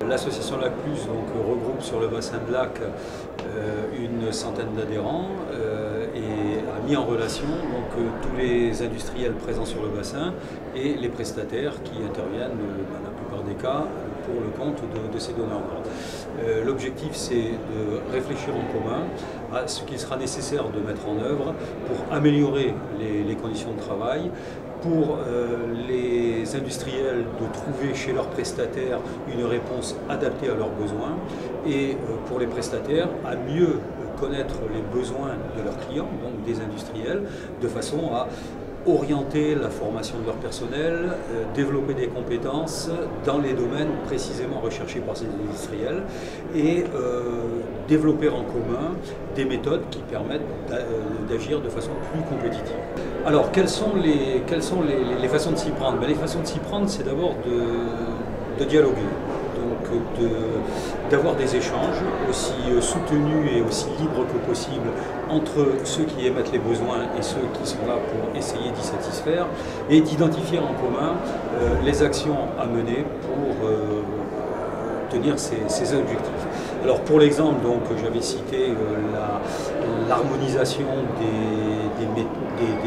L'association Lac Plus regroupe sur le bassin de Lac une centaine d'adhérents et a mis en relation tous les industriels présents sur le bassin et les prestataires qui interviennent dans la plupart des cas pour le compte de ces donneurs d'ordre. L'objectif, c'est de réfléchir en commun à ce qu'il sera nécessaire de mettre en œuvre pour améliorer les conditions de travail, pour les industriels de trouver chez leurs prestataires une réponse adaptée à leurs besoins et pour les prestataires à mieux connaître les besoins de leurs clients, donc des industriels, de façon à orienter la formation de leur personnel, développer des compétences dans les domaines précisément recherchés par ces industriels et développer en commun des méthodes qui permettent d'agir de façon plus compétitive. Alors, quelles sont les façons de s'y prendre? Les façons de s'y prendre, c'est d'abord de dialoguer, donc d'avoir des échanges aussi soutenus et aussi libres que possible entre ceux qui émettent les besoins et ceux qui sont là pour essayer d'y satisfaire, et d'identifier en commun les actions à mener pour tenir ces objectifs. Alors pour l'exemple, j'avais cité l'harmonisation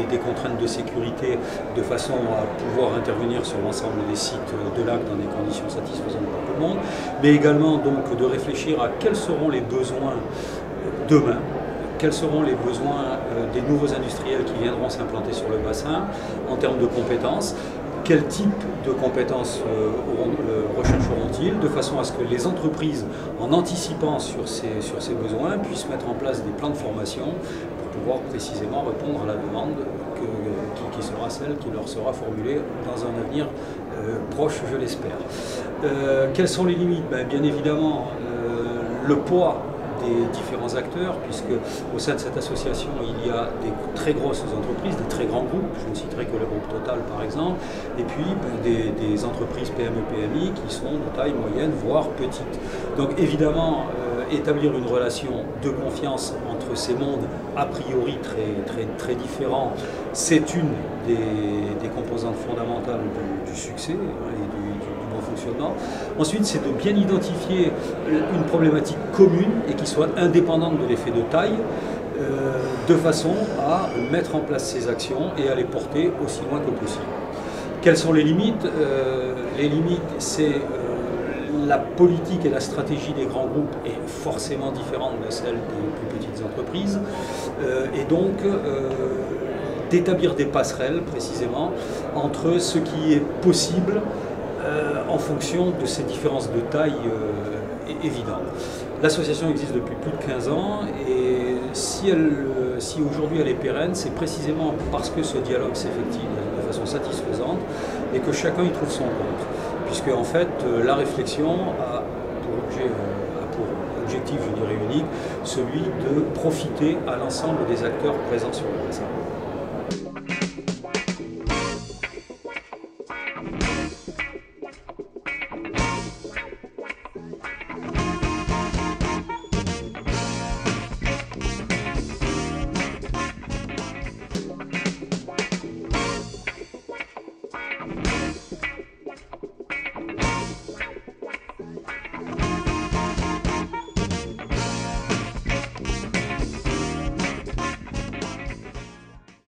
des contraintes de sécurité de façon à pouvoir intervenir sur l'ensemble des sites de Lac dans des conditions satisfaisantes pour tout le monde, mais également de réfléchir à quels seront les besoins demain, quels seront les besoins des nouveaux industriels qui viendront s'implanter sur le bassin en termes de compétences. Quel type de compétences rechercheront-ils, de façon à ce que les entreprises, en anticipant sur ces besoins, puissent mettre en place des plans de formation pour pouvoir précisément répondre à la demande qui sera celle qui leur sera formulée dans un avenir proche, je l'espère. Quelles sont les limites? Bien évidemment, le poids des différents acteurs, puisque au sein de cette association il y a des très grosses entreprises, des très grands groupes, je ne citerai que le groupe Total par exemple, et puis des entreprises PME-PMI qui sont de taille moyenne, voire petite. Donc évidemment, établir une relation de confiance entre ces mondes a priori très différents, c'est une des composantes fondamentales du succès et du bon fonctionnement. Ensuite, c'est de bien identifier une problématique commune et qui soit indépendante de l'effet de taille, de façon à mettre en place ces actions et à les porter aussi loin que possible. Quelles sont les limites? Les limites, c'est la politique et la stratégie des grands groupes est forcément différente de celle des plus petites entreprises, et donc d'établir des passerelles précisément entre ce qui est possible en fonction de ces différences de taille évidentes. L'association existe depuis plus de 15 ans et si aujourd'hui elle est pérenne, c'est précisément parce que ce dialogue s'effectue de façon satisfaisante et que chacun y trouve son compte. Puisque en fait la réflexion a pour objectif, je dirais unique, celui de profiter à l'ensemble des acteurs présents sur le bassin.